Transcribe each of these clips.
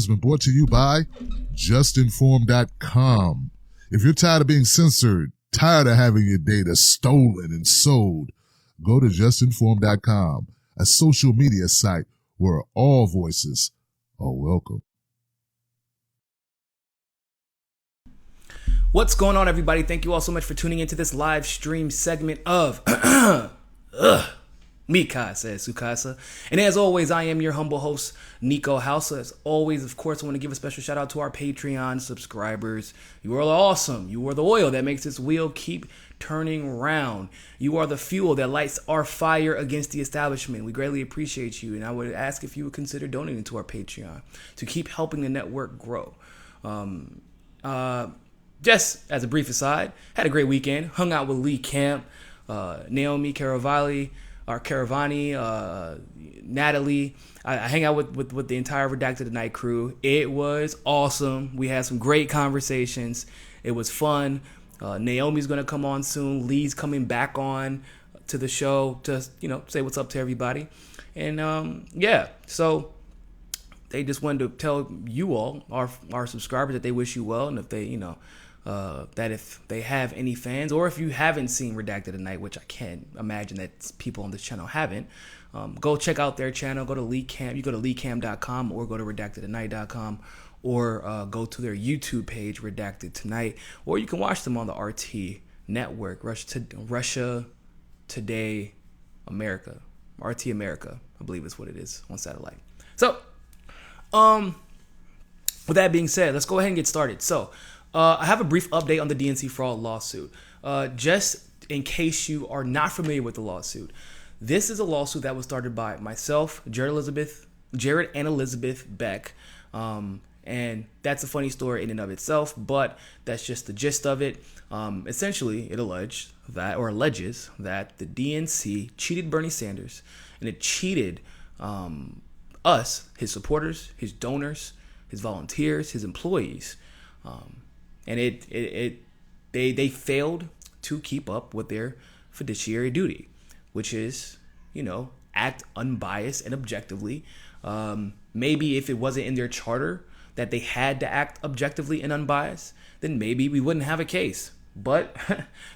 has been brought to you by JustNForm.com. If you're tired of being censored, tired of having your data stolen and sold, go to JustNForm.com, a social media site where all voices are welcome. What's going on, everybody? Thank you all so much for tuning into this live stream segment of Mikasa Sukasa. And as always, I am your humble host, Niko House. As always, of course, I want to give a special shout out to our Patreon subscribers. You are awesome. You are the oil that makes this wheel keep turning round. You are the fuel that lights our fire against the establishment. We greatly appreciate you. And I would ask if you would consider donating to our Patreon to keep helping the network grow. Just as a brief aside, had a great weekend. Hung out with Lee Camp, Naomi Caravani, Natalie. I hang out with the entire Redacted Tonight crew. It was awesome. We had some great conversations. It was fun. Naomi's going to come on soon. Lee's coming back on to the show to, say what's up to everybody. And so they just wanted to tell you all, our subscribers, that they wish you well, and if they, that if they have any fans, or if you haven't seen Redacted Tonight, which I can't imagine that people on this channel haven't, go check out their channel. Go to Lee Camp. You go to leecam.com or go to redactedtonight.com, or go to their YouTube page, Redacted Tonight, or you can watch them on the RT network, Russia Today America, RT America, I believe is what it is, on satellite. So, with that being said, let's go ahead and get started. So, I have a brief update on the DNC fraud lawsuit. Just in case you are not familiar with the lawsuit, this is a lawsuit that was started by myself, Jared and Elizabeth Beck. And that's a funny story in and of itself, but that's just the gist of it. Essentially, it alleges that the DNC cheated Bernie Sanders, and it cheated us, his supporters, his donors, his volunteers, his employees. And they failed to keep up with their fiduciary duty, which is, act unbiased and objectively. Maybe if it wasn't in their charter that they had to act objectively and unbiased, then maybe we wouldn't have a case. But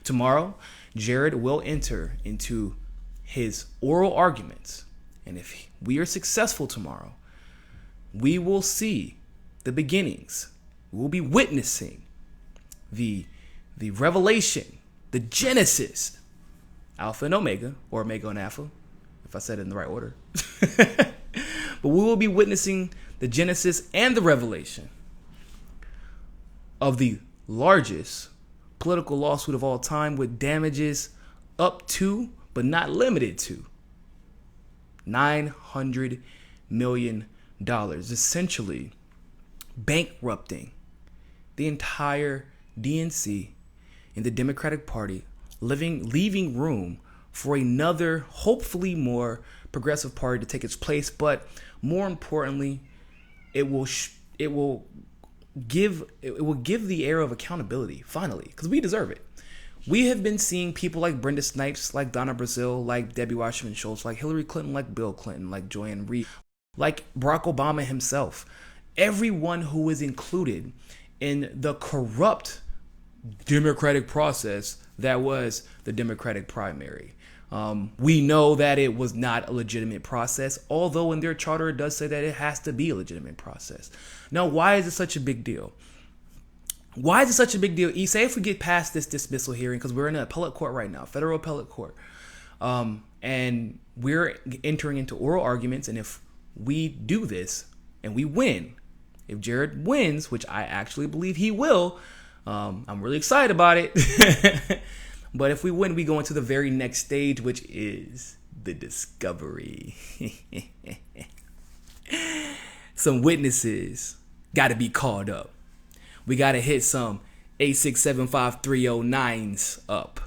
tomorrow, Jared will enter into his oral arguments. And if we are successful tomorrow, we will see the beginnings. We will be witnessing the revelation, the genesis, Alpha and Omega, or Omega and Alpha, if I said it in the right order. But we will be witnessing the genesis and the revelation of the largest political lawsuit of all time, with damages up to, but not limited to, $900 million, essentially bankrupting the entire DNC and the Democratic Party, leaving room for another, hopefully more progressive party to take its place. But more importantly, it will give the air of accountability, finally, because we deserve it. We have been seeing people like Brenda Snipes, like Donna Brazile, like Debbie Wasserman Schultz, like Hillary Clinton, like Bill Clinton, like Joanne Reed, like Barack Obama himself. Everyone who is included in the corrupt democratic process that was the Democratic primary. We know that it was not a legitimate process, although in their charter it does say that it has to be a legitimate process. Now, why is it such a big deal? Why is it such a big deal? Say if we get past this dismissal hearing, because we're in an appellate court right now, federal appellate court, and we're entering into oral arguments, and if we do this and we win, if Jared wins, which I actually believe he will, I'm really excited about it. But if we win, we go into the very next stage, which is the discovery. Some witnesses got to be called up. We got to hit some 8675309s up.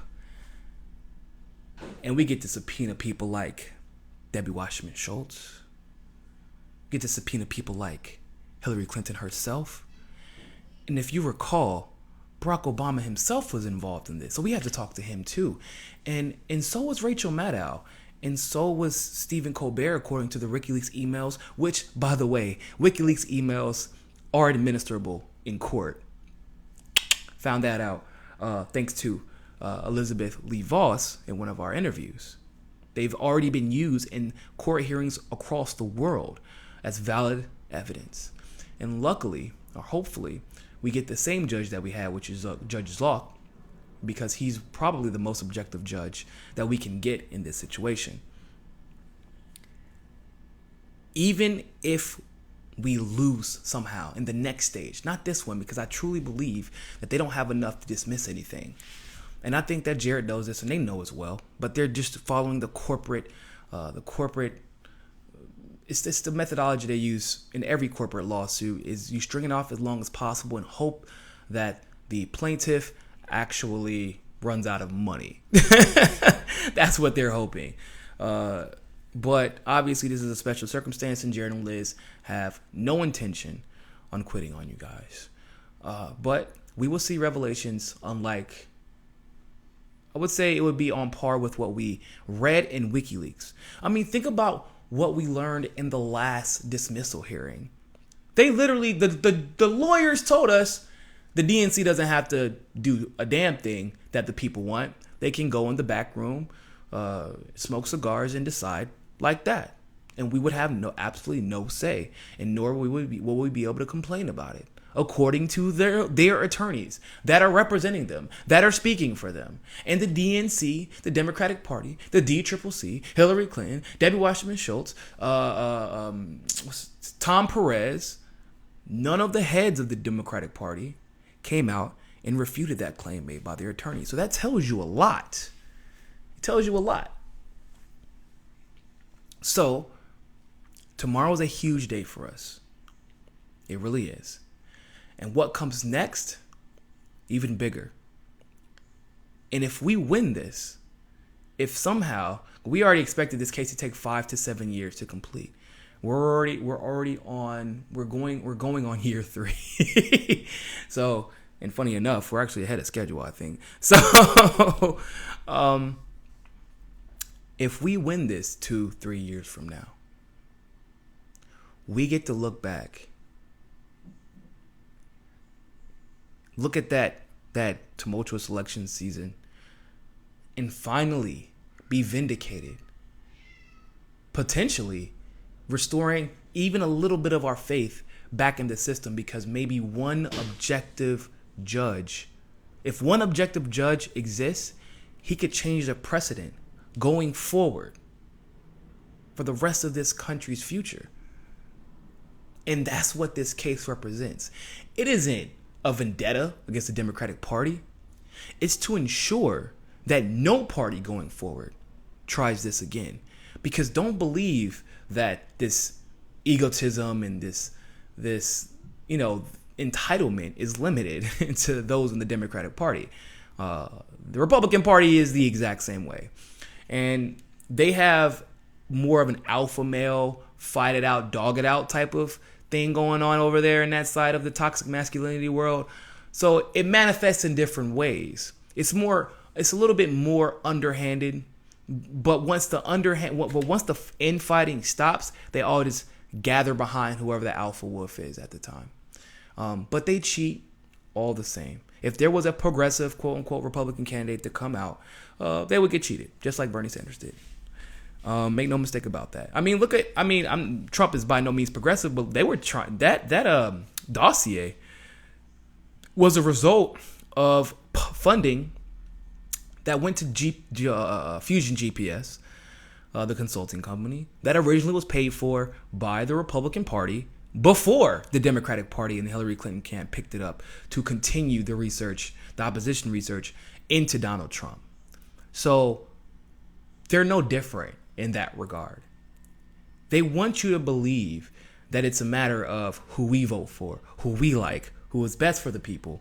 And we get to subpoena people like Debbie Wasserman Schultz. Get to subpoena people like Hillary Clinton herself. And if you recall, Barack Obama himself was involved in this. So we had to talk to him too. And so was Rachel Maddow. And so was Stephen Colbert, according to the WikiLeaks emails, which, by the way, WikiLeaks emails are administrable in court. Found that out thanks to Elizabeth Lee Voss in one of our interviews. They've already been used in court hearings across the world as valid evidence. And luckily, or hopefully, we get the same judge that we had, which is Judge Locke, because he's probably the most objective judge that we can get in this situation. Even if we lose somehow in the next stage, not this one, because I truly believe that they don't have enough to dismiss anything. And I think that Jared knows this, and they know as well, but they're just following the corporate, it's the methodology they use in every corporate lawsuit is you string it off as long as possible and hope that the plaintiff actually runs out of money. That's what they're hoping. But obviously this is a special circumstance, and Jared and Liz have no intention on quitting on you guys. But we will see revelations unlike, I would say it would be on par with what we read in WikiLeaks. I mean, think about what we learned in the last dismissal hearing. They literally, the lawyers told us the DNC doesn't have to do a damn thing that the people want. They can go in the back room, smoke cigars, and decide like that. And we would have absolutely no say, and nor would we be able to complain about it, according to their attorneys that are representing them, that are speaking for them. And the DNC, the Democratic Party, the DCCC, Hillary Clinton, Debbie Wasserman Schultz, Tom Perez, none of the heads of the Democratic Party came out and refuted that claim made by their attorney. So that tells you a lot. It tells you a lot. So tomorrow is a huge day for us. It really is. And what comes next, even bigger. And if we win this, if somehow we already expected this case to take 5 to 7 years to complete, we're going on year 3. So, and funny enough, we're actually ahead of schedule, I think. So, if we win this 2-3 years from now, we get to look back. Look at that tumultuous election season and finally be vindicated. Potentially restoring even a little bit of our faith back in the system, because maybe one objective judge, if one objective judge exists, he could change the precedent going forward for the rest of this country's future. And that's what this case represents. It isn't a vendetta against the Democratic Party. It's to ensure that no party going forward tries this again. Because don't believe that this egotism and this entitlement is limited to those in the Democratic Party. The Republican Party is the exact same way. And they have more of an alpha male, fight it out, dog it out type of thing going on over there in that side of the toxic masculinity world. So it manifests in different ways. It's a little bit more underhanded, but once the infighting stops, they all just gather behind whoever the alpha wolf is at the time. But they cheat all the same. If there was a progressive, quote unquote, Republican candidate to come out, they would get cheated, just like Bernie Sanders did. Make no mistake about that. I mean, Trump is by no means progressive, but they were trying that dossier was a result of funding that went to Fusion GPS, the consulting company that originally was paid for by the Republican Party before the Democratic Party and the Hillary Clinton camp picked it up to continue the research, the opposition research into Donald Trump. So they're no different in that regard. They want you to believe that it's a matter of who we vote for, who we like, who is best for the people.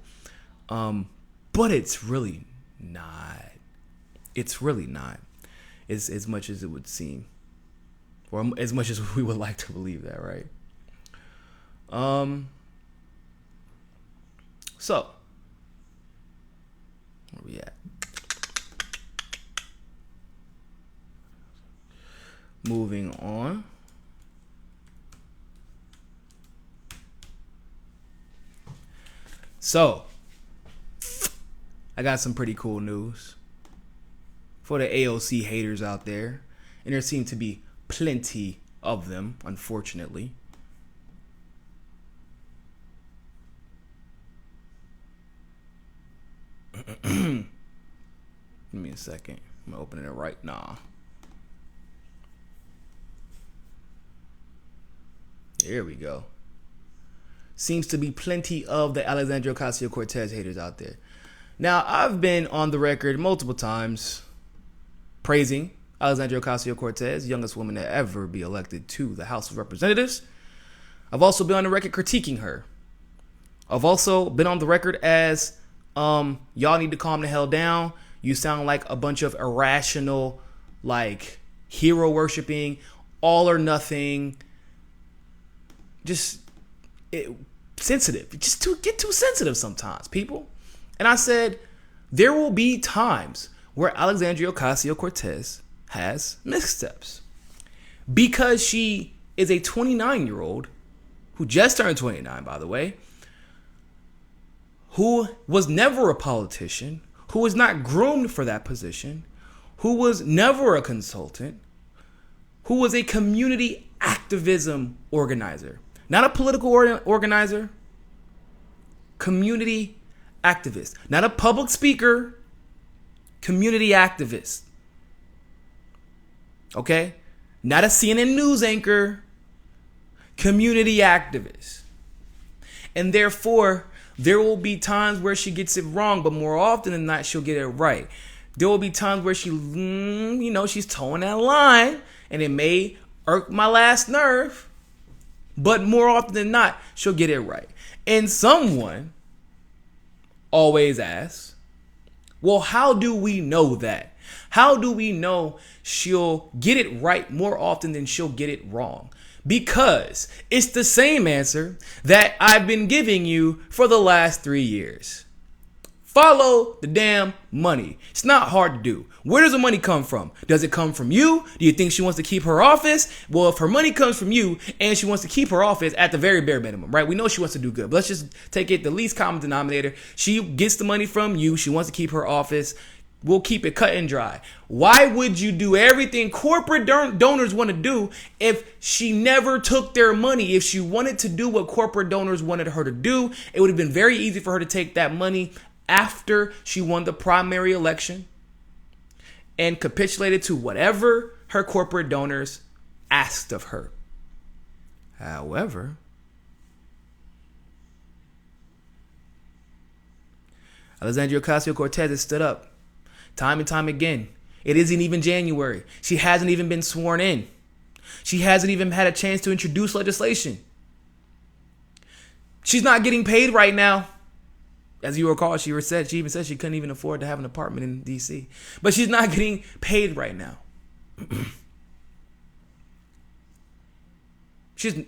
But it's really not. It's really not as much as it would seem, or as much as we would like to believe that, right? So where we at? moving on. So, I got some pretty cool news for the AOC haters out there. And there seem to be plenty of them, unfortunately. Give me a second. I'm opening it right now. Here we go. Seems to be plenty of the Alexandria Ocasio-Cortez haters out there. Now, I've been on the record multiple times praising Alexandria Ocasio-Cortez, youngest woman to ever be elected to the House of Representatives. I've also been on the record critiquing her. I've also been on the record as, y'all need to calm the hell down. You sound like a bunch of irrational, like, hero worshiping, all or nothing, sensitive. Just get too sensitive sometimes, people. And I said, there will be times where Alexandria Ocasio-Cortez has missteps. Because she is a 29-year-old, who just turned 29, by the way, who was never a politician, who was not groomed for that position, who was never a consultant, who was a community activism organizer. Not a political organizer, community activist. Not a public speaker, community activist. Okay? Not a CNN news anchor, community activist. And therefore, there will be times where she gets it wrong, but more often than not, she'll get it right. There will be times where she's towing that line, and it may irk my last nerve. But more often than not, she'll get it right. And someone always asks, well, how do we know that? How do we know she'll get it right more often than she'll get it wrong? Because it's the same answer that I've been giving you for the last 3 years. Follow the damn money. It's not hard to do. Where does the money come from? Does it come from you? Do you think she wants to keep her office? Well, if her money comes from you and she wants to keep her office at the very bare minimum, right? We know she wants to do good, but let's just take it the least common denominator. She gets the money from you. She wants to keep her office. We'll keep it cut and dry. Why would you do everything corporate donors want to do if she never took their money? If she wanted to do what corporate donors wanted her to do, it would have been very easy for her to take that money after she won the primary election and capitulated to whatever her corporate donors asked of her. However, Alexandria Ocasio-Cortez has stood up time and time again. It isn't even January. She hasn't even been sworn in. She hasn't even had a chance to introduce legislation. She's not getting paid right now. As you recall, she even said she couldn't even afford to have an apartment in D.C. But she's not getting paid right now. She's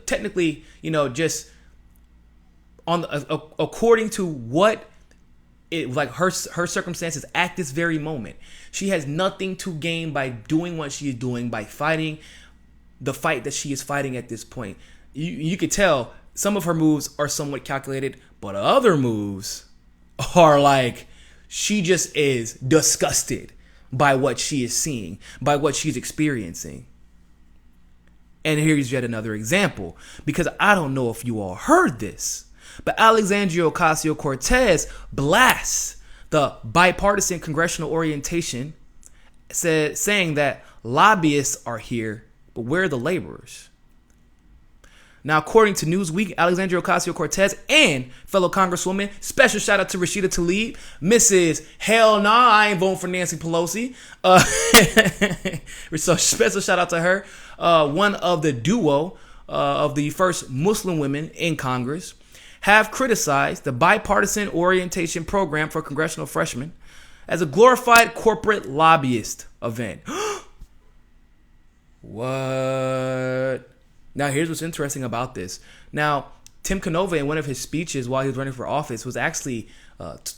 technically, just on according to what her circumstances at this very moment. She has nothing to gain by doing what she is doing, by fighting the fight that she is fighting at this point. You could tell some of her moves are somewhat calculated, but other moves are like she just is disgusted by what she is seeing, by what she's experiencing. And here's yet another example, because I don't know if you all heard this, but Alexandria Ocasio-Cortez blasts the bipartisan congressional orientation, saying that lobbyists are here, but where are the laborers? Now, according to Newsweek, Alexandria Ocasio-Cortez and fellow Congresswoman, special shout out to Rashida Tlaib, Mrs. Hell Nah, I ain't voting for Nancy Pelosi. So special shout out to her, one of the duo of the first Muslim women in Congress, have criticized the bipartisan orientation program for congressional freshmen as a glorified corporate lobbyist event. What? Now, here's what's interesting about this. Now, Tim Canova, in one of his speeches while he was running for office, was actually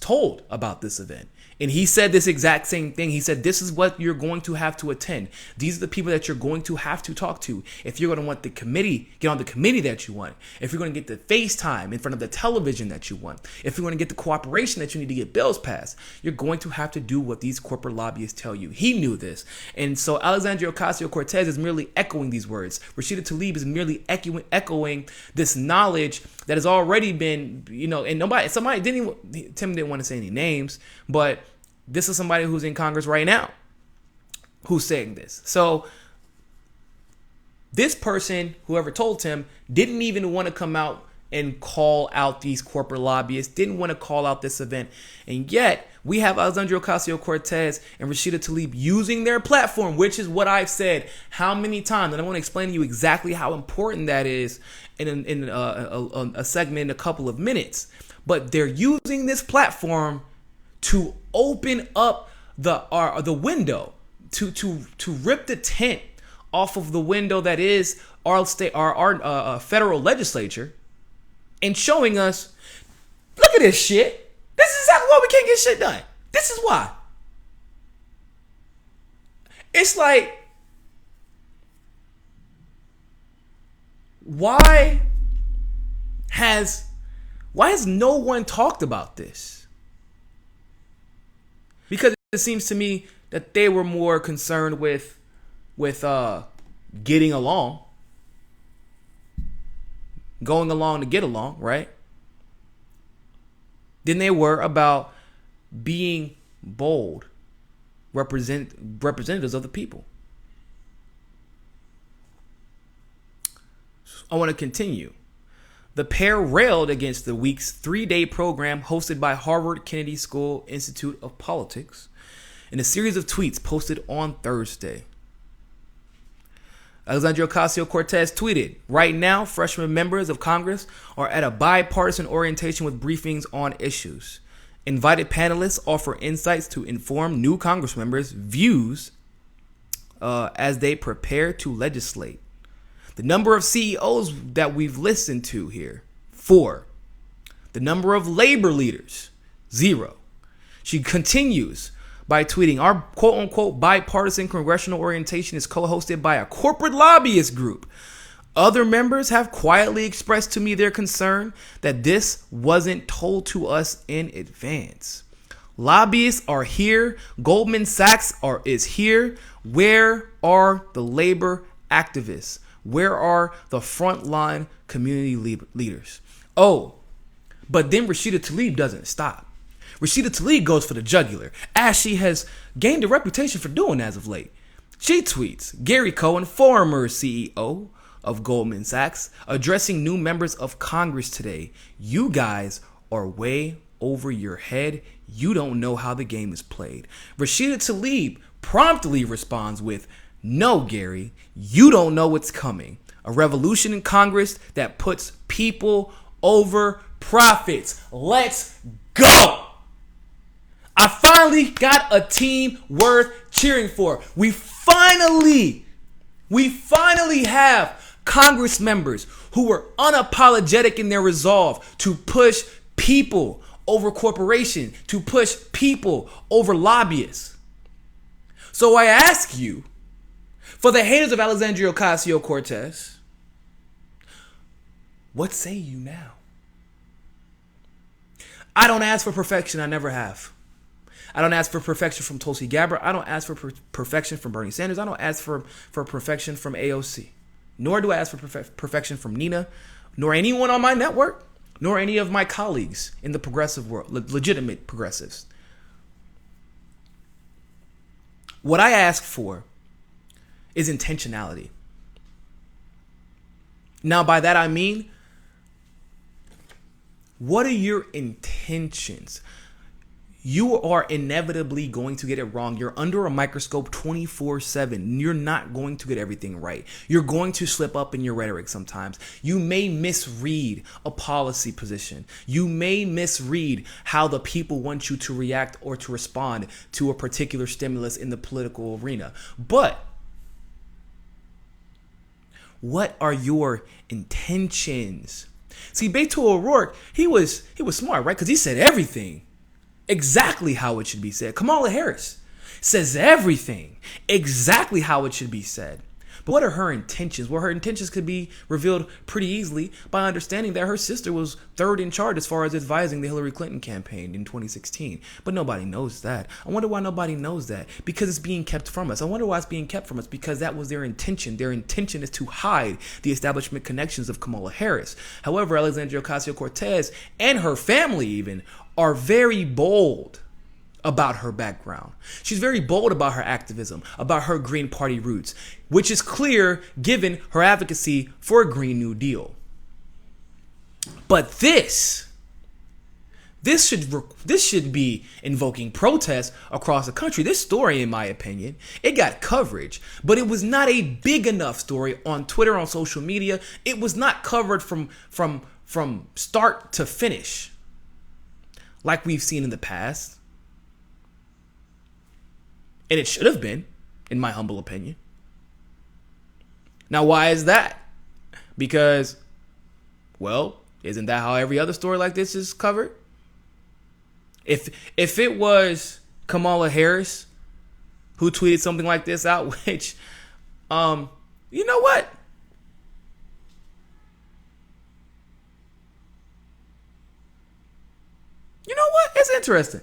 told about this event. And he said this exact same thing. He said, this is what you're going to have to attend. These are the people that you're going to have to talk to. If you're going to want the committee, get on the committee that you want. If you're going to get the FaceTime in front of the television that you want. If you're going to get the cooperation that you need to get bills passed, you're going to have to do what these corporate lobbyists tell you. He knew this. And so Alexandria Ocasio-Cortez is merely echoing these words. Rashida Tlaib is merely echoing this knowledge that has already been, and Tim didn't want to say any names, but this is somebody who's in Congress right now who's saying this. So this person, whoever told Tim, didn't even want to come out and call out these corporate lobbyists, didn't want to call out this event. And yet we have Alexandria Ocasio-Cortez and Rashida Tlaib using their platform, which is what I've said how many times. And I want to explain to you exactly how important that is in a segment in a couple of minutes. But they're using this platform to open up the window, to rip the tent off of the window that is our federal legislature, and showing us, look at this shit. This is exactly why we can't get shit done. This is why. It's like, why has no one talked about this? Because it seems to me that they were more concerned with getting along, going along to get along, right? Than they were about being bold representatives of the people. I want to continue. The pair railed against the week's 3-day program hosted by Harvard Kennedy School Institute of Politics in a series of tweets posted on Thursday. Alexandria Ocasio-Cortez tweeted, "Right now, freshman members of Congress are at a bipartisan orientation with briefings on issues. Invited panelists offer insights to inform new Congress members' views as they prepare to legislate. The number of CEOs that we've listened to here, 4. The number of labor leaders, 0. She continues by tweeting, "Our quote-unquote bipartisan congressional orientation is co-hosted by a corporate lobbyist group. Other members have quietly expressed to me their concern that this wasn't told to us in advance. Lobbyists are here. Goldman Sachs is here. Where are the labor activists? Where are the frontline community leaders?" Oh, but then Rashida Tlaib doesn't stop. Rashida Tlaib goes for the jugular, as she has gained a reputation for doing as of late. She tweets, "Gary Cohen, former CEO of Goldman Sachs, addressing new members of Congress today. You guys are way over your head. You don't know how the game is played." Rashida Tlaib promptly responds with, "No, Gary, you don't know what's coming. A revolution in Congress that puts people over profits. Let's go." I finally got a team worth cheering for. We finally have Congress members who were unapologetic in their resolve to push people over corporation, to push people over lobbyists. So I ask you, for the haters of Alexandria Ocasio-Cortez, what say you now? I don't ask for perfection. I never have. I don't ask for perfection from Tulsi Gabbard. I don't ask for perfection from Bernie Sanders. I don't ask for perfection from AOC. Nor do I ask for perfection from Nina, nor anyone on my network, nor any of my colleagues in the progressive world, legitimate progressives. What I ask for is intentionality. Now, by that I mean, what are your intentions? You are inevitably going to get it wrong. You're under a microscope 24/7. You're not going to get everything right. You're going to slip up in your rhetoric sometimes. You may misread a policy position. You may misread how the people want you to react or to respond to a particular stimulus in the political arena. But what are your intentions? See, Beto O'Rourke, he was smart, right? Because he said everything exactly how it should be said. Kamala Harris says everything exactly how it should be said. But what are her intentions? Well, her intentions could be revealed pretty easily by understanding that her sister was third in charge as far as advising the Hillary Clinton campaign in 2016. But nobody knows that. I wonder why nobody knows that. Because it's being kept from us. I wonder why it's being kept from us. Because that was their intention. Their intention is to hide the establishment connections of Kamala Harris. However, Alexandria Ocasio-Cortez and her family even are very bold about her background. She's very bold about her activism, about her Green Party roots, which is clear given her advocacy for a Green New Deal. But this should be invoking protests across the country. This story, in my opinion, it got coverage, but it was not a big enough story on Twitter, on social media. It was not covered from start to finish like we've seen in the past. And it should have been, in my humble opinion. Now, why is that? Because, well, isn't that how every other story like this is covered? If it was Kamala Harris who tweeted something like this out, which, you know what? You know what? It's interesting.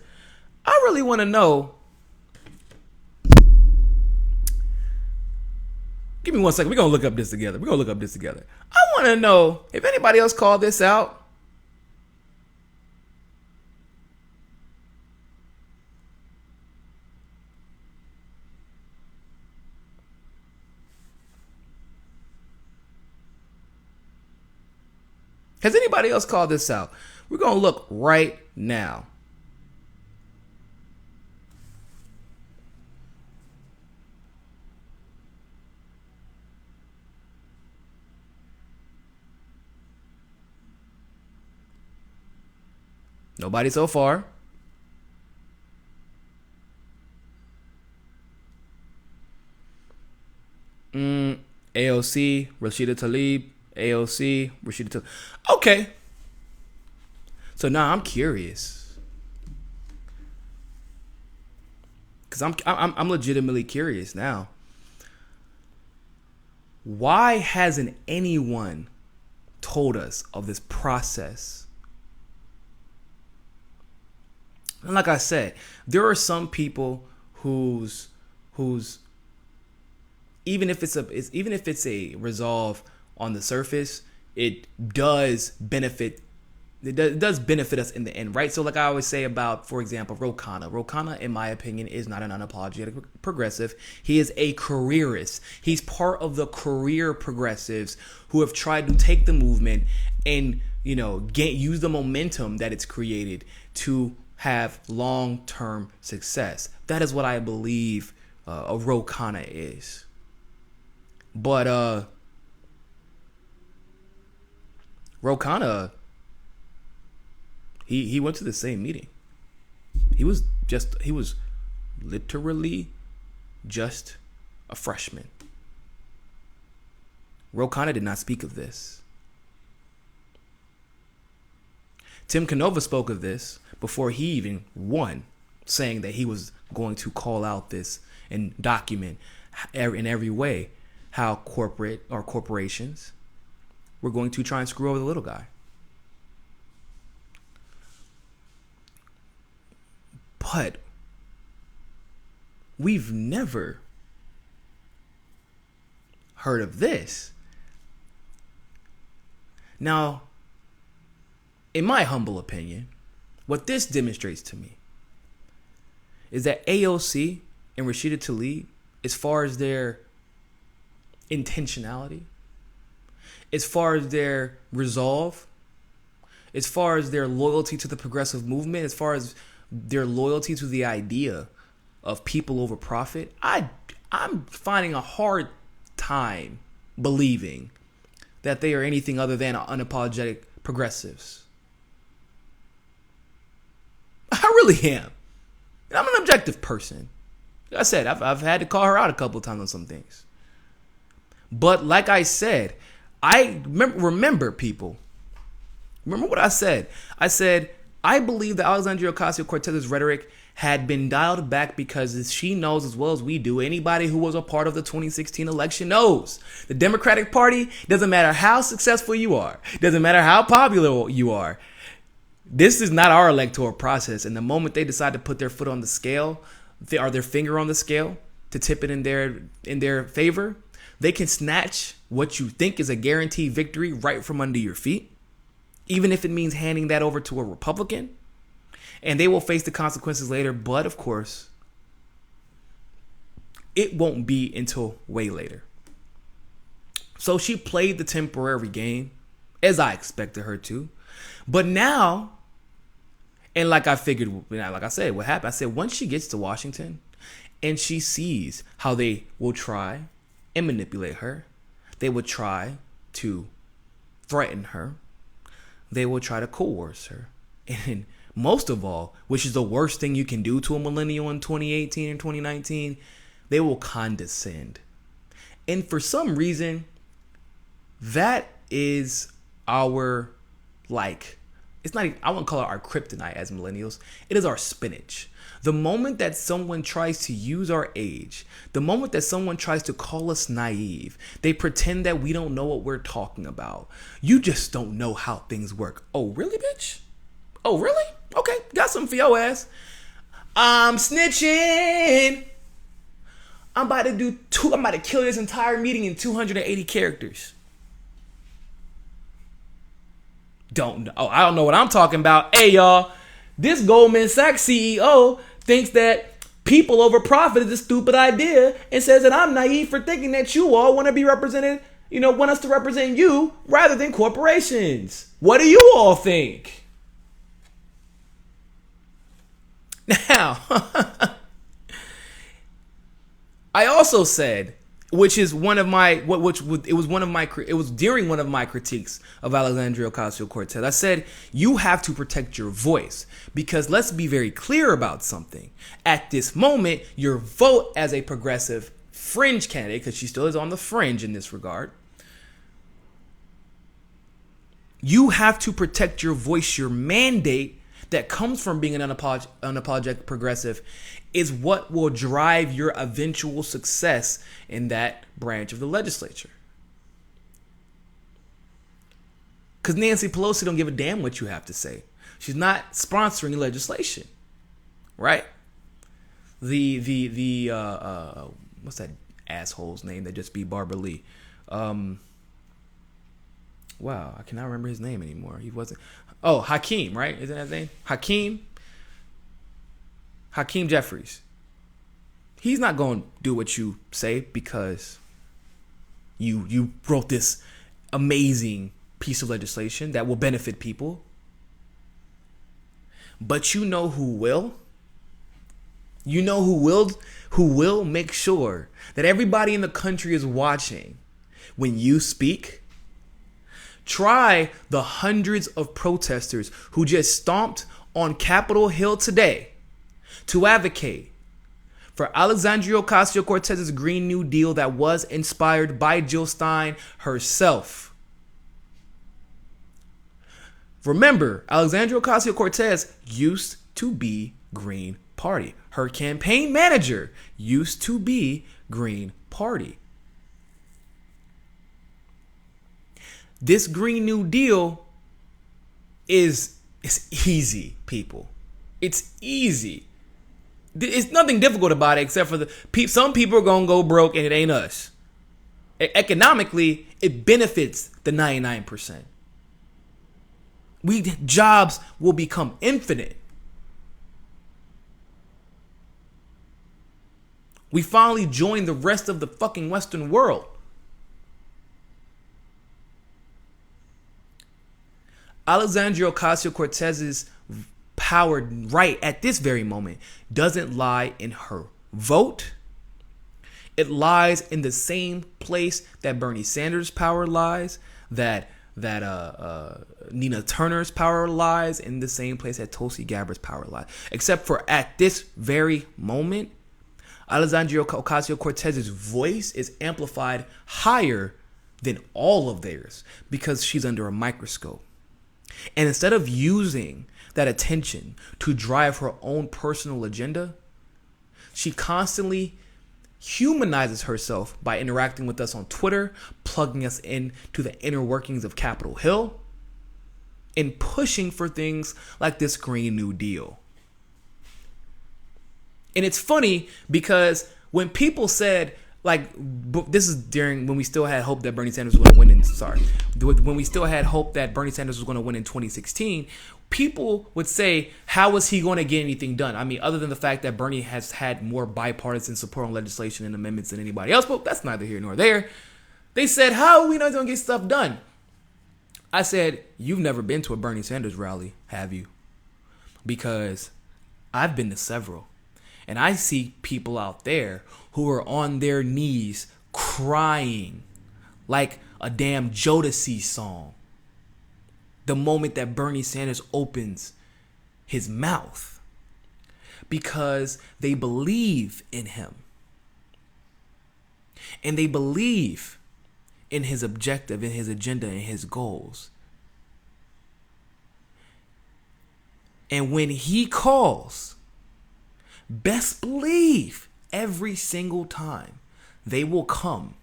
I really want to know. Give me 1 second. We're going to look up this together. I want to know if anybody else called this out. Has anybody else called this out? We're going to look right now. Nobody so far. AOC, Rashida Tlaib, AOC, Rashida Tlaib. Okay. So now I'm curious. Because I'm legitimately curious now. Why hasn't anyone told us of this process? And like I said, there are some people whose even if it's a resolve on the surface, it does benefit us in the end, right? So like I always say about, for example, Ro Khanna. Ro Khanna, in my opinion, is not an unapologetic progressive. He is a careerist. He's part of the career progressives who have tried to take the movement and, use the momentum that it's created to have long-term success. That is what I believe a Ro Khanna is. But Ro Khanna, he went to the same meeting. He was literally just a freshman. Ro Khanna did not speak of this. Tim Canova spoke of this before he even won, saying that he was going to call out this and document in every way how corporations were going to try and screw over the little guy. But we've never heard of this. Now, in my humble opinion, what this demonstrates to me is that AOC and Rashida Tlaib, as far as their intentionality, as far as their resolve, as far as their loyalty to the progressive movement, as far as their loyalty to the idea of people over profit, I'm finding a hard time believing that they are anything other than unapologetic progressives. I really am. And I'm an objective person. Like I said, I've had to call her out a couple of times on some things. But like I said, I remember people, Remember what I said? I said, I believe that Alexandria Ocasio-Cortez's rhetoric had been dialed back because she knows as well as we do, anybody who was a part of the 2016 election knows. The Democratic Party, doesn't matter how successful you are, doesn't matter how popular you are, this is not our electoral process. And the moment they decide to put their foot on the scale, their finger on the scale to tip it in their favor, they can snatch what you think is a guaranteed victory right from under your feet, even if it means handing that over to a Republican, and they will face the consequences later. But of course, it won't be until way later. So she played the temporary game, as I expected her to. But now, and like I figured, like I said, what happened? I said, once she gets to Washington and she sees how they will try and manipulate her, they will try to threaten her, they will try to coerce her. And most of all, which is the worst thing you can do to a millennial in 2018 and 2019, they will condescend. And for some reason, that is our, it's not even, I wouldn't call it our kryptonite as millennials. It is our spinach. The moment that someone tries to use our age, the moment that someone tries to call us naive, they pretend that we don't know what we're talking about. You just don't know how things work. Oh, really, bitch? Oh, really? Okay, got something for your ass. I'm snitching. I'm about to kill this entire meeting in 280 characters. I don't know what I'm talking about. Hey, y'all, this Goldman Sachs CEO thinks that people over profit is a stupid idea and says that I'm naive for thinking that you all want to be represented, want us to represent you rather than corporations. What do you all think? Now, I also said, it was during one of my critiques of Alexandria Ocasio-Cortez. I said, you have to protect your voice, because let's be very clear about something. At this moment, your vote as a progressive fringe candidate, because she still is on the fringe in this regard, you have to protect your voice. Your mandate that comes from being an unapologetic progressive is what will drive your eventual success in that branch of the legislature. Because Nancy Pelosi don't give a damn what you have to say. She's not sponsoring legislation, right? The what's that asshole's name that just beat Barbara Lee? Wow, I cannot remember his name anymore. He wasn't. Oh, Hakeem, right? Isn't that his name? Hakeem Jeffries. He's not going to do what you say because you wrote this amazing piece of legislation that will benefit people. But you know who will? You know who will make sure that everybody in the country is watching when you speak? Try the hundreds of protesters who just stomped on Capitol Hill today to advocate for Alexandria Ocasio-Cortez's Green New Deal that was inspired by Jill Stein herself. Remember, Alexandria Ocasio-Cortez used to be Green Party. Her campaign manager used to be Green Party. This Green New Deal it's easy, people. It's easy. It's nothing difficult about it except for some people are going to go broke and it ain't us. Economically, it benefits the 99%. Jobs will become infinite. We finally joined the rest of the fucking Western world. Alexandria Ocasio-Cortez's power right at this very moment doesn't lie in her vote. It lies in the same place that Bernie Sanders' power lies, that Nina Turner's power lies, in the same place that Tulsi Gabbard's power lies. Except for at this very moment, Alexandria Ocasio-Cortez's voice is amplified higher than all of theirs because she's under a microscope. And instead of using that attention to drive her own personal agenda, she constantly humanizes herself by interacting with us on Twitter, plugging us into the inner workings of Capitol Hill, and pushing for things like this Green New Deal. And it's funny because when people said, like, this is during when we still had hope that Bernie Sanders was going to win when we still had hope that Bernie Sanders was going to win in 2016, people would say, how is he going to get anything done? I mean, other than the fact that Bernie has had more bipartisan support on legislation and amendments than anybody else, but that's neither here nor there. They said, how are we not going to get stuff done? I said, you've never been to a Bernie Sanders rally, have you? Because I've been to several. And I see people out there who are on their knees crying like a damn Jodeci song the moment that Bernie Sanders opens his mouth, because they believe in him and they believe in his objective, in his agenda, and his goals. And when he calls, best believe every single time they will come.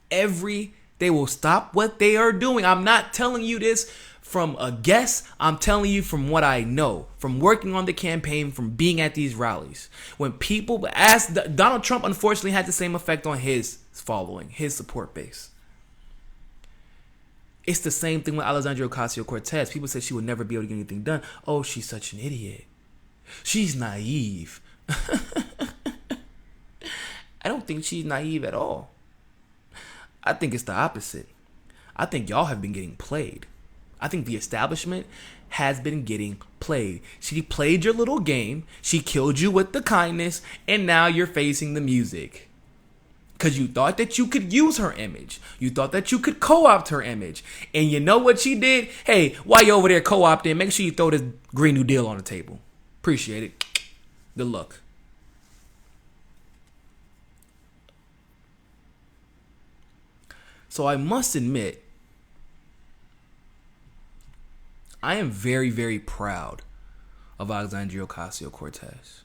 They will stop what they are doing. I'm not telling you this from a guess. I'm telling you from what I know, from working on the campaign, from being at these rallies. When people ask, Donald Trump unfortunately had the same effect on his following, his support base. It's the same thing with Alexandria Ocasio-Cortez. People said she would never be able to get anything done. Oh, she's such an idiot. She's naive. I don't think she's naive at all. I think it's the opposite. I think y'all have been getting played. I think the establishment has been getting played. She played your little game. She killed you with the kindness. And now you're facing the music. Because you thought that you could use her image. You thought that you could co-opt her image. And you know what she did? Hey, while you're over there co-opting, make sure you throw this Green New Deal on the table. Appreciate it. Good luck. So I must admit, I am very, very proud of Alexandria Ocasio-Cortez.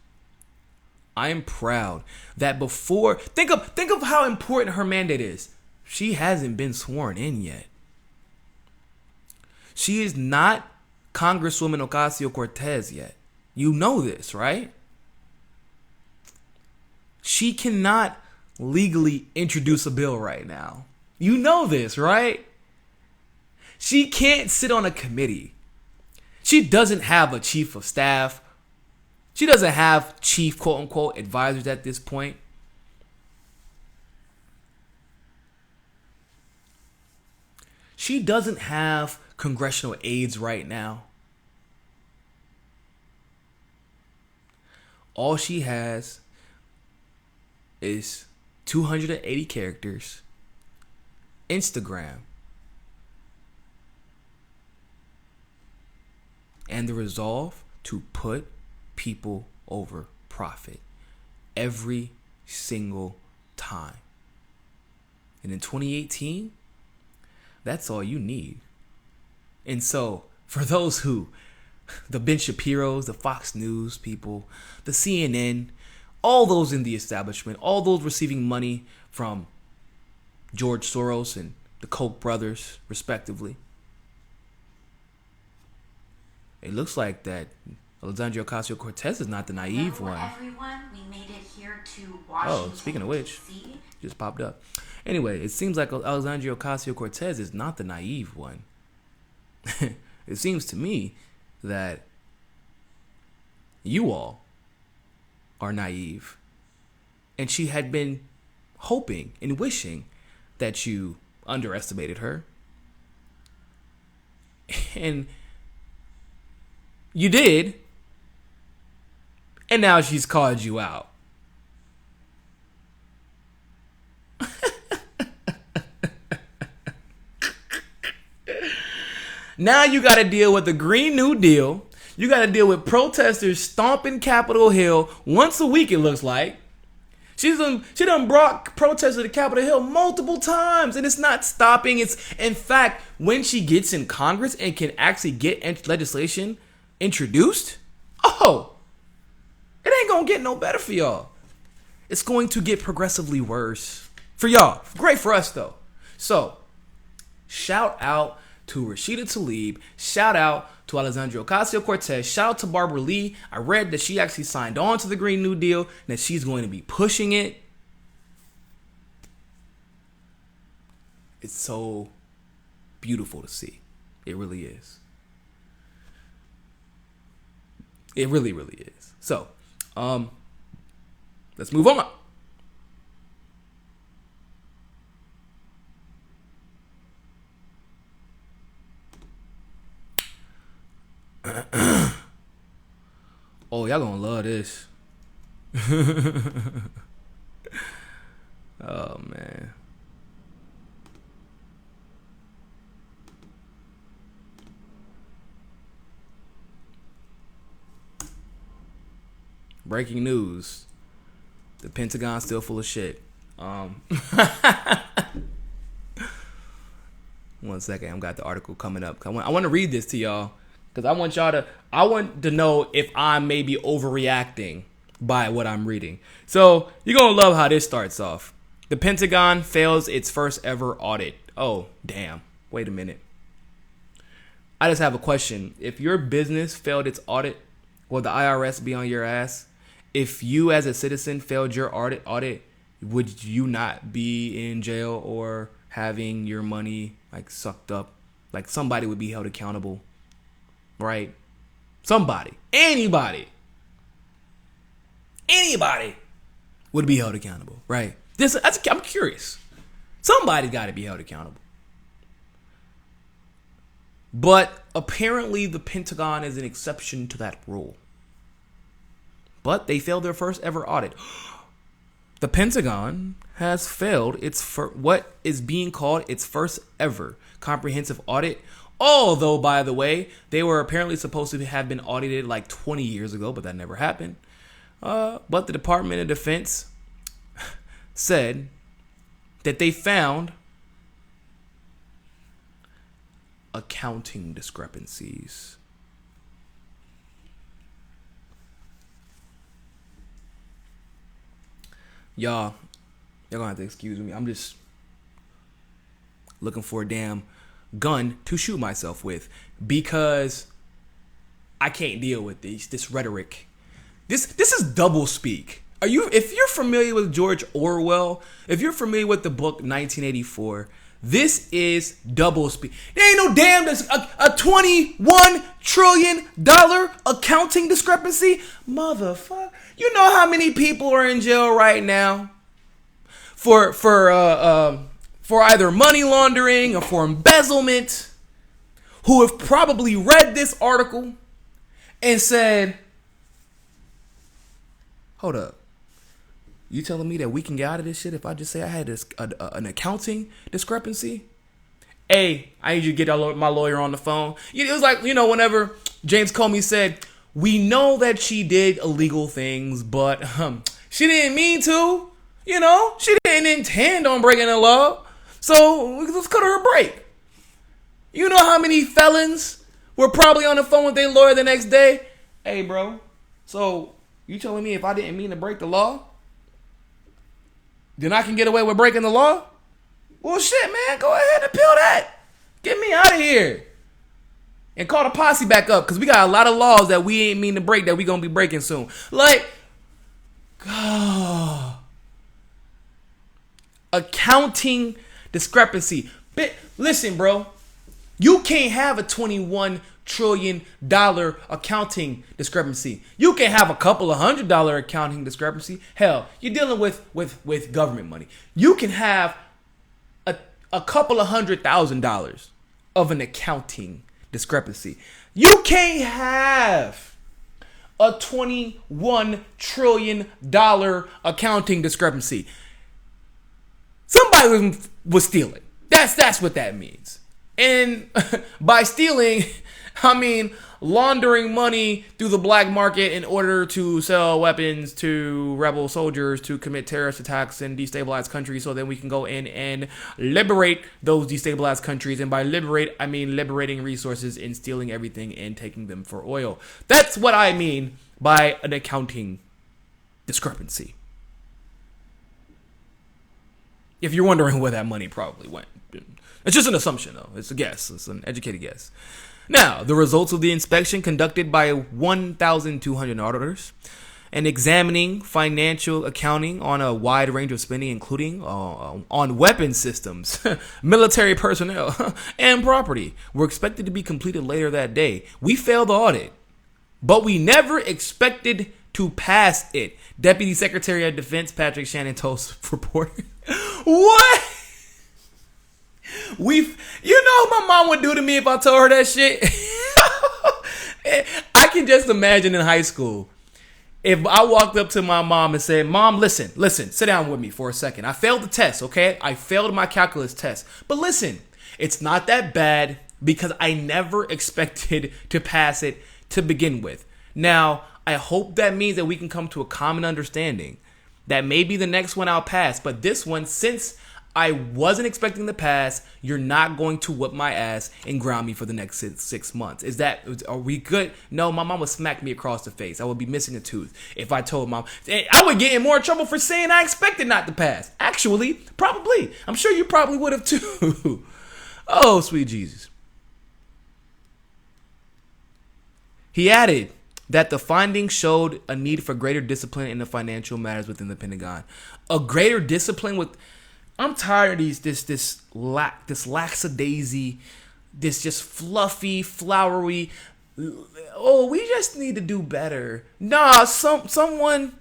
I am proud that before, think of how important her mandate is. She hasn't been sworn in yet. She is not Congresswoman Ocasio-Cortez yet. You know this, right? She cannot legally introduce a bill right now. You know this, right? She can't sit on a committee. She doesn't have a chief of staff. She doesn't have chief, quote unquote, advisors at this point. She doesn't have congressional aides right now. All she has is 280 characters, Instagram, and the resolve to put people over profit every single time. And in 2018, that's all you need. And so, for those who, the Ben Shapiro's, the Fox News people, the CNN, all those in the establishment, all those receiving money from George Soros and the Koch brothers, respectively, it looks like that Alexandria Ocasio-Cortez is not the naive one. Everyone, we made it here to Washington, Oh, speaking of which, DC. just popped up. Anyway, it seems like Alexandria Ocasio-Cortez is not the naive one. It seems to me that you all are naive. And she had been hoping and wishing that you underestimated her. And you did. And now she's called you out. Now you got to deal with the Green New Deal. You got to deal with protesters stomping Capitol Hill once a week, it looks like. She done brought protests to the Capitol Hill multiple times, and it's not stopping. It's, in fact, when she gets in Congress and can actually get legislation introduced, it ain't gonna get no better for y'all. It's going to get progressively worse for y'all. Great for us, though. So, shout out to Rashida Tlaib. Shout out to Alexandria Ocasio-Cortez. Shout out to Barbara Lee. I read that she actually signed on to the Green New Deal and that she's going to be pushing it. It's so beautiful to see. It really is. It really, really is. So, let's move on. Oh, y'all gonna love this. Oh, man. Breaking news. The Pentagon's still full of shit. 1 second. I've got the article coming up. I want to read this to y'all. Because I want to know if I'm maybe overreacting by what I'm reading. So, you're going to love how this starts off. The Pentagon fails its first ever audit. Oh, damn. Wait a minute. I just have a question. If your business failed its audit, will the IRS be on your ass? If you as a citizen failed your audit, would you not be in jail or having your money like sucked up? Like somebody would be held accountable. Right? Somebody. Anybody would be held accountable. Right? I'm curious. Somebody's got to be held accountable. But apparently the Pentagon is an exception to that rule. But they failed their first ever audit. The Pentagon has failed what is being called its first ever comprehensive audit. Although, by the way, they were apparently supposed to have been audited like 20 years ago, but that never happened. But the Department of Defense said that they found accounting discrepancies. Y'all gonna have to excuse me. I'm just looking for a damn gun to shoot myself with because I can't deal with this rhetoric. This is double speak. If you're familiar with George Orwell, if you're familiar with the book 1984, this is double speak. There ain't no damn a $21 trillion accounting discrepancy. Motherfucker. You know how many people are in jail right now for either money laundering or for embezzlement, who have probably read this article and said, hold up, you telling me that we can get out of this shit if I just say I had an accounting discrepancy? Hey, I need you to get my lawyer on the phone. It was like, whenever James Comey said, we know that she did illegal things, but she didn't mean to. She didn't intend on breaking the law. So let's cut her a break. You know how many felons were probably on the phone with their lawyer the next day? Hey, bro, so you telling me if I didn't mean to break the law, then I can get away with breaking the law? Well, shit, man, go ahead and appeal that. Get me out of here. And call the posse back up, because we got a lot of laws that we ain't mean to break that we going to be breaking soon. Like, accounting discrepancy. Listen, bro. You can't have a $21 trillion accounting discrepancy. You can have a couple of $100 accounting discrepancy. Hell, you're dealing with government money. You can have a couple of $100,000 of an accounting discrepancy. You can't have a $21 trillion accounting discrepancy. Somebody was stealing. That's what that means. And by stealing, I mean, laundering money through the black market in order to sell weapons to rebel soldiers to commit terrorist attacks and destabilize countries so then we can go in and liberate those destabilized countries. And by liberate, I mean liberating resources and stealing everything and taking them for oil. That's what I mean by an accounting discrepancy. If you're wondering where that money probably went. It's just an assumption, though. It's a guess. It's an educated guess. Now, the results of the inspection conducted by 1,200 auditors and examining financial accounting on a wide range of spending, including on weapon systems, military personnel, and property, were expected to be completed later that day. We failed the audit, but we never expected to pass it. Deputy Secretary of Defense Patrick Shannon told reporters. What? You know what my mom would do to me if I told her that shit? I can just imagine in high school if I walked up to my mom and said, Mom, listen, sit down with me for a second. I failed the test, okay? I failed my calculus test. But listen, it's not that bad because I never expected to pass it to begin with. Now, I hope that means that we can come to a common understanding that maybe the next one I'll pass. But this one, since I wasn't expecting to pass, you're not going to whip my ass and ground me for the next 6 months. Are we good? No, my mom would smack me across the face. I would be missing a tooth if I told Mom. I would get in more trouble for saying I expected not to pass. Actually, probably. I'm sure you probably would have too. Oh, sweet Jesus. He added that the findings showed a need for greater discipline in the financial matters within the Pentagon. A greater discipline with... I'm tired of this lackadaisy, this just fluffy, flowery. Oh, we just need to do better. Nah, someone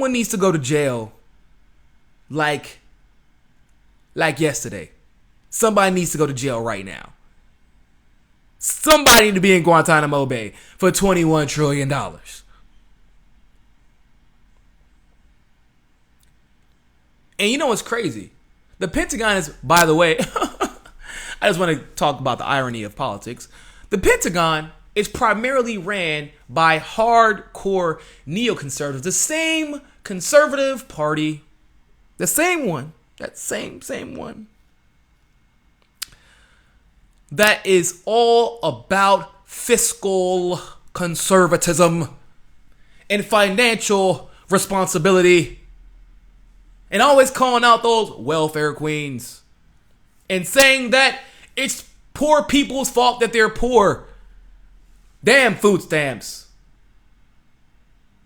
needs to go to jail. Like yesterday. Somebody needs to go to jail right now. Somebody need to be in Guantanamo Bay for $21 trillion. And you know what's crazy? The Pentagon is, by the way, I just want to talk about the irony of politics. The Pentagon is primarily ran by hardcore neoconservatives. The same conservative party, the same one, that same one, that is all about fiscal conservatism and financial responsibility. And always calling out those welfare queens. And saying that it's poor people's fault that they're poor. Damn food stamps.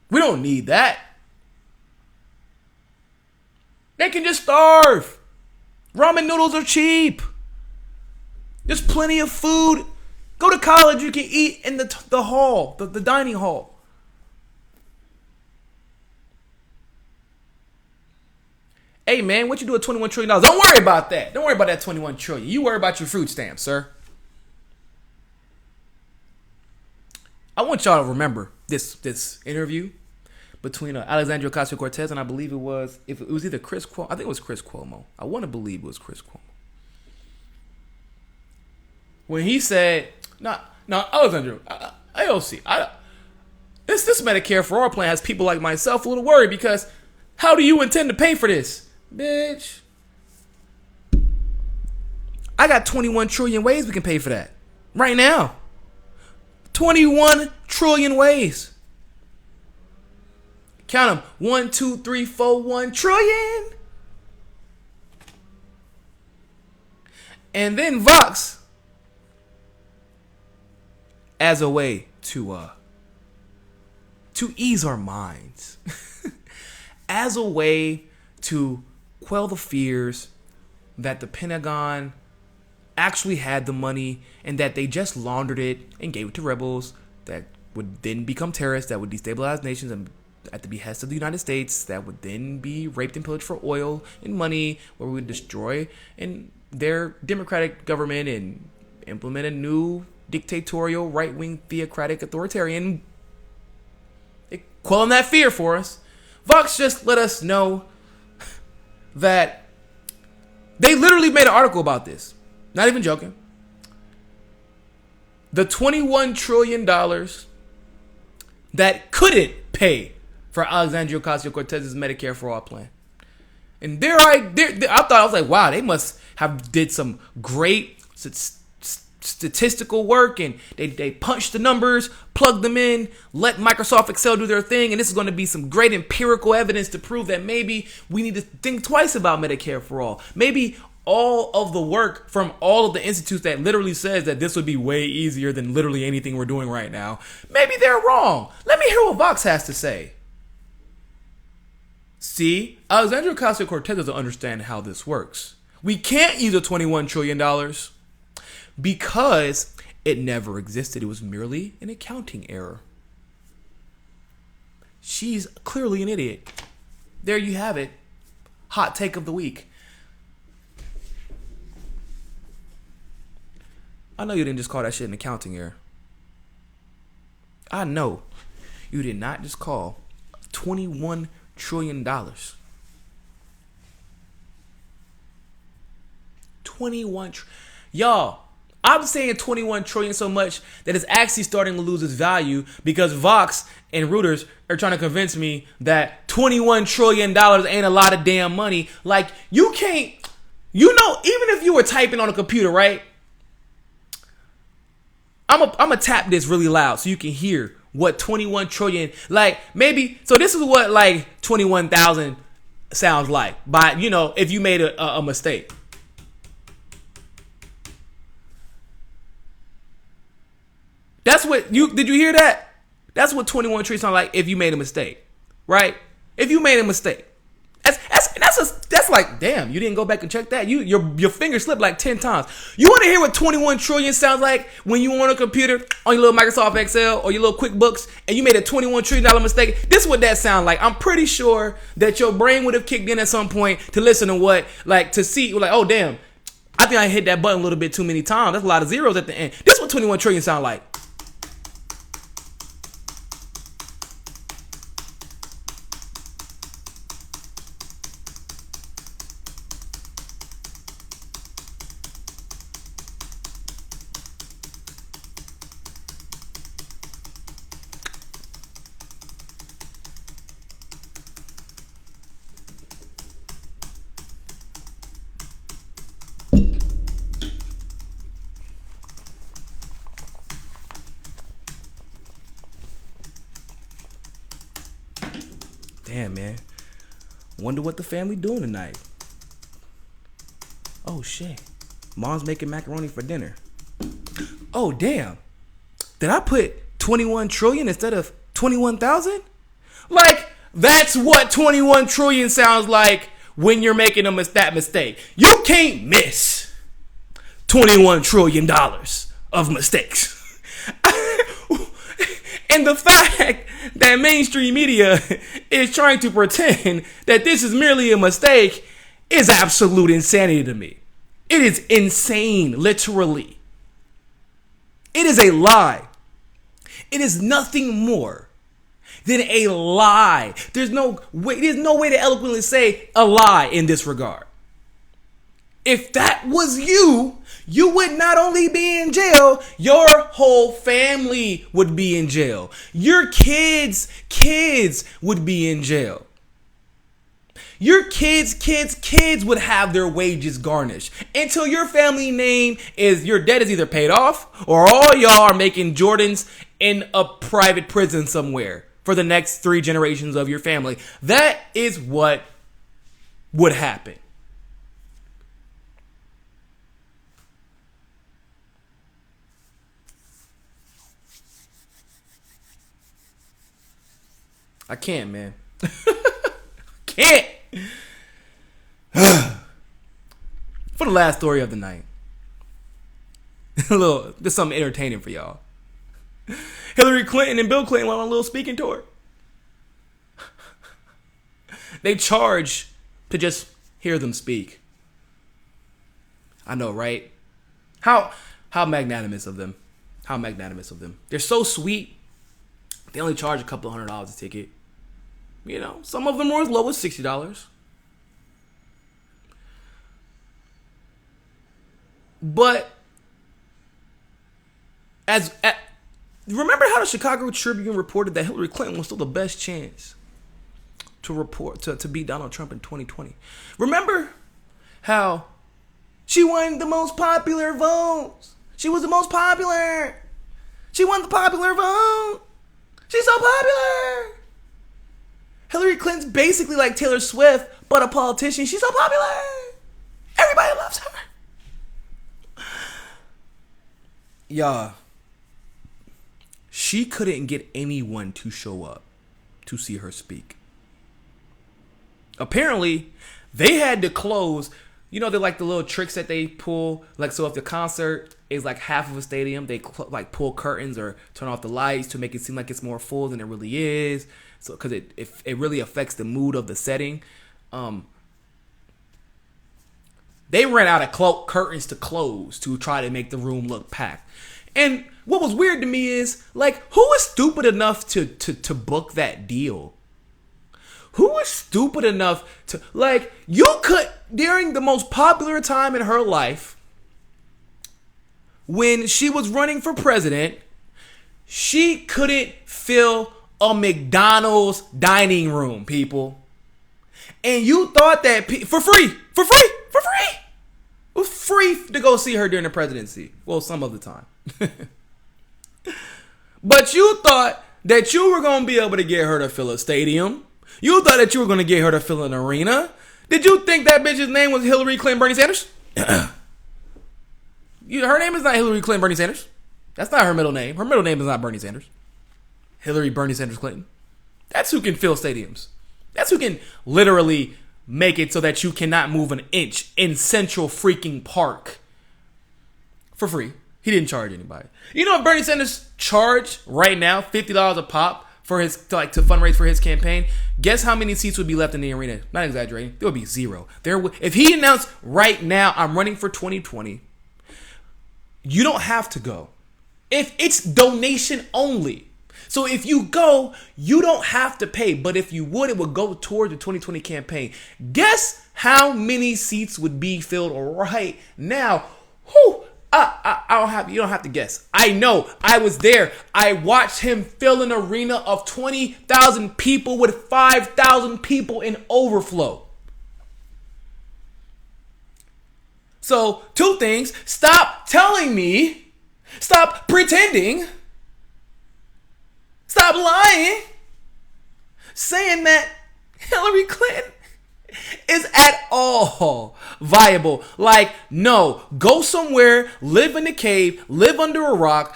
We don't need that. They can just starve. Ramen noodles are cheap. There's plenty of food. Go to college, you can eat in the hall, the dining hall. Hey, man, what you do at $21 trillion? Don't worry about that. Don't worry about that $21 trillion. You worry about your food stamps, sir. I want y'all to remember this interview between Alexandria Ocasio-Cortez and I believe it was either Chris Cuomo. I think it was Chris Cuomo. I want to believe it was Chris Cuomo. When he said, no, Alexandria, AOC, this Medicare for All plan has people like myself a little worried because how do you intend to pay for this? Bitch, I got 21 trillion ways we can pay for that. Right now. 21 trillion ways. Count them. 1, 2, 3, 4, 1 trillion. And then Vox, as a way to ease our minds, as a way to quell the fears that the Pentagon actually had the money and that they just laundered it and gave it to rebels that would then become terrorists, that would destabilize nations and at the behest of the United States, that would then be raped and pillaged for oil and money, where we would destroy their democratic government and implement a new dictatorial, right-wing, theocratic, authoritarian, quelling that fear for us. Vox just let us know that they literally made an article about this. Not even joking. the $21 trillion that couldn't pay for Alexandria Ocasio-Cortez's Medicare for All plan. And I was like, wow, they must have did some great statistical work, and they punched the numbers, plugged them in, let Microsoft Excel do their thing, and this is going to be some great empirical evidence to prove that maybe we need to think twice about Medicare for all. Maybe all of the work from all of the institutes that literally says that this would be way easier than literally anything we're doing right now, maybe they're wrong. Let me hear what Vox has to say. See, Alexandria Ocasio-Cortez doesn't understand how this works. We can't use the $21 trillion because it never existed. It was merely an accounting error. She's clearly an idiot. There you have it. Hot take of the week. I know you didn't just call that shit an accounting error. I know you did not just call $21 trillion. 21 y'all, I'm saying 21 trillion so much that it's actually starting to lose its value because Vox and Reuters are trying to convince me that $21 trillion ain't a lot of damn money. Like, you can't, even if you were typing on a computer, right? I'm gonna tap this really loud so you can hear what 21 trillion, like, maybe, so this is what like 21,000 sounds like by, if you made a mistake. That's what did you hear that? That's what 21 trillion sound like if you made a mistake, right? If you made a mistake. That's like, damn, you didn't go back and check that. Your finger slipped like 10 times. You want to hear what 21 trillion sounds like when you on a computer on your little Microsoft Excel or your little QuickBooks and you made a $21 trillion mistake? This is what that sound like. I'm pretty sure that your brain would have kicked in at some point to listen to what, like, to see, like, oh, damn, I think I hit that button a little bit too many times. That's a lot of zeros at the end. This is what 21 trillion sound like. Damn, man. Wonder what the family doing tonight. Oh, shit. Mom's making macaroni for dinner. Oh, damn. Did I put 21 trillion instead of 21,000? Like, that's what 21 trillion sounds like when you're making that mistake. You can't miss $21 trillion of mistakes. And the fact that mainstream media is trying to pretend that this is merely a mistake is absolute insanity to me. It is insane, literally. It is a lie. It is nothing more than a lie. There's no way to eloquently say a lie in this regard. If that was you would not only be in jail, your whole family would be in jail. Your kids would be in jail. Your kids would have their wages garnished until your family name is, your debt is either paid off or all y'all are making Jordans in a private prison somewhere for the next 3 generations of your family. That is what would happen. I can't, man. Can't. For the last story of the night. There's something entertaining for y'all. Hillary Clinton and Bill Clinton went on a little speaking tour. They charge to just hear them speak. I know, right? How magnanimous of them. How magnanimous of them. They're so sweet. They only charge a couple $100 a ticket. Some of them were as low as $60. But Remember how the Chicago Tribune reported that Hillary Clinton was still the best chance to beat Donald Trump in 2020? Remember how she won the most popular votes? She was the most popular. She won the popular vote. She's so popular. Hillary Clinton's basically like Taylor Swift, but a politician. She's so popular. Everybody loves her. Y'all, she couldn't get anyone to show up to see her speak. Apparently, they had to close. You know, they're like the little tricks that they pull. Like, so if the concert is like half of a stadium, they like pull curtains or turn off the lights to make it seem like it's more full than it really is. So, because it really affects the mood of the setting. They ran out of curtains to close to try to make the room look packed. And what was weird to me is, like, who was stupid enough to book that deal? Who was stupid enough to, like, you could, during the most popular time in her life, when she was running for president, she couldn't fill a McDonald's dining room, people. And you thought that, for free, it was free to go see her during the presidency. Well, some of the time. But you thought that you were going to be able to get her to fill a stadium. You thought that you were going to get her to fill an arena. Did you think that bitch's name was Hillary Clinton Bernie Sanders? Her name is not Hillary Clinton Bernie Sanders. That's not her middle name. Her middle name is not Bernie Sanders. Hillary Bernie Sanders Clinton. That's who can fill stadiums. That's who can literally make it so that you cannot move an inch in Central freaking Park for free. He didn't charge anybody. You know what Bernie Sanders charged right now? $50 a pop for his to fundraise for his campaign. Guess how many seats would be left in the arena? Not exaggerating. There would be zero. If he announced right now, I'm running for 2020, you don't have to go. If it's donation only. So if you go, you don't have to pay. But if you would, it would go toward the 2020 campaign. Guess how many seats would be filled right now? Whew. You don't have to guess. I know. I was there. I watched him fill an arena of 20,000 people with 5,000 people in overflow. So, two things. Stop telling me. Stop pretending. Stop lying. Saying that Hillary Clinton is at all viable. Like, no, go somewhere, live in a cave, live under a rock,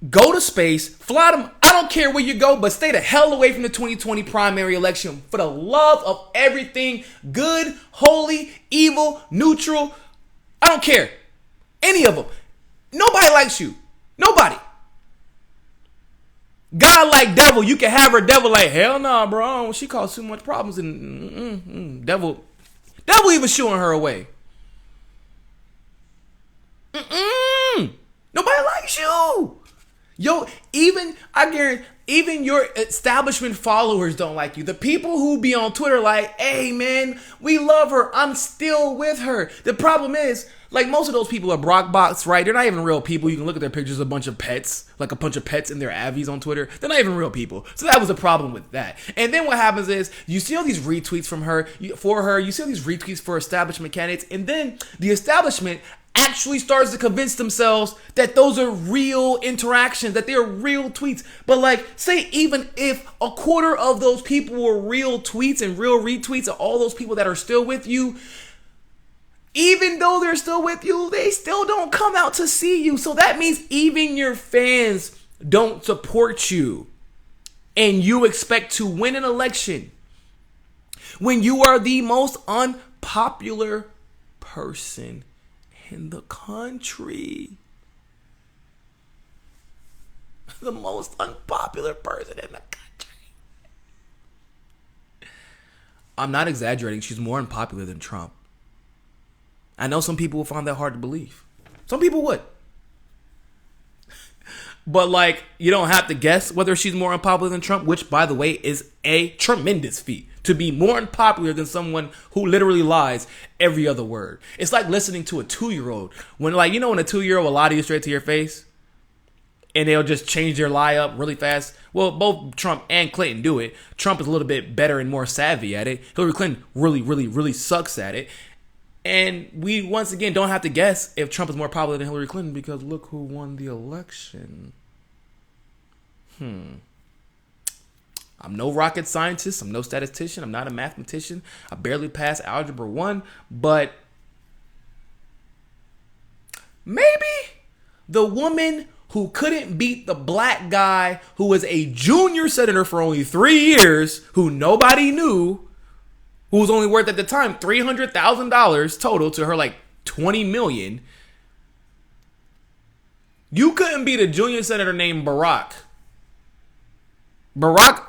go to space, fly them. I don't care where you go, but stay the hell away from the 2020 primary election for the love of everything good, holy, evil, neutral. I don't care. Any of them. Nobody likes you. Nobody. God like devil, you can have her. Devil like, hell no, bro. She caused too much problems. And devil even shooing her away. Nobody likes you. Yo, I guarantee, even your establishment followers don't like you. The people who be on Twitter like, hey man, we love her. I'm still with her. The problem is, like, most of those people are Brock bots, right? They're not even real people. You can look at their pictures, a bunch of pets in their avies on Twitter. They're not even real people. So that was a problem with that. And then what happens is, you see all these retweets from her, for her, you see all these retweets for establishment candidates, and then the establishment actually starts to convince themselves that those are real interactions, that they're real tweets. But like, say even if a quarter of those people were real tweets and real retweets of all those people that are still with you, even though they're still with you, they still don't come out to see you. So that means even your fans don't support you. And you expect to win an election when you are the most unpopular person in the country. The most unpopular person in the country. I'm not exaggerating. She's more unpopular than Trump. I know some people will find that hard to believe. Some people would. But like, you don't have to guess whether she's more unpopular than Trump, which, by the way, is a tremendous feat. To be more unpopular than someone who literally lies every other word. It's like listening to a 2-year-old. When, like, you know when a 2-year-old will lie to you straight to your face? and they'll just change their lie up really fast. Well, both Trump and Clinton do it. Trump is a little bit better and more savvy at it. Hillary Clinton really, really, really sucks at it. And we, once again, don't have to guess if Trump is more popular than Hillary Clinton because look who won the election. I'm no rocket scientist. I'm no statistician. I'm not a mathematician. I barely passed Algebra 1. But maybe the woman who couldn't beat the black guy who was a junior senator for only 3 years, who nobody knew, who was only worth at the time $300,000 total to her like $20 million. You couldn't beat a junior senator named Barack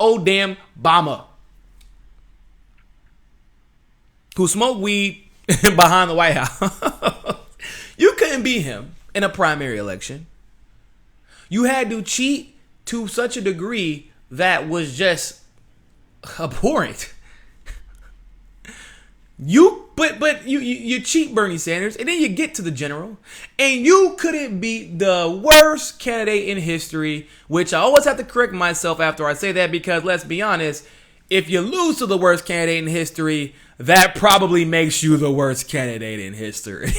O'Damn Obama, who smoked weed behind the White House. You couldn't beat him in a primary election. You had to cheat to such a degree that was just abhorrent. But you cheat Bernie Sanders, and then you get to the general, and you couldn't beat the worst candidate in history, which I always have to correct myself after I say that, because let's be honest, if you lose to the worst candidate in history, that probably makes you the worst candidate in history.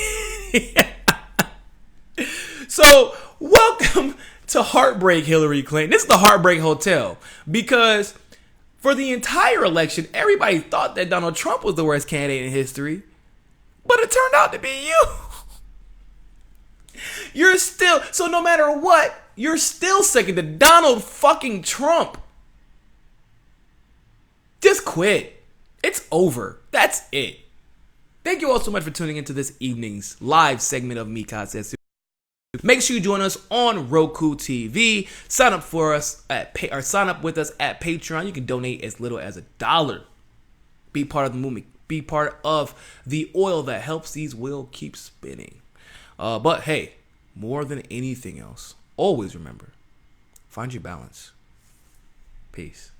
So, welcome to Heartbreak Hillary Clinton. This is the Heartbreak Hotel, because for the entire election, everybody thought that Donald Trump was the worst candidate in history, but it turned out to be you. You're still, so no matter what, you're still second to Donald fucking Trump. Just quit. It's over. That's it. Thank you all so much for tuning into this evening's live segment of MCSC. Make sure you join us on Roku TV. Sign up for us sign up with us at Patreon. You can donate as little as $1. Be part of the movement. Be part of the oil that helps these wheels keep spinning. But hey, more than anything else, always remember, find your balance. Peace.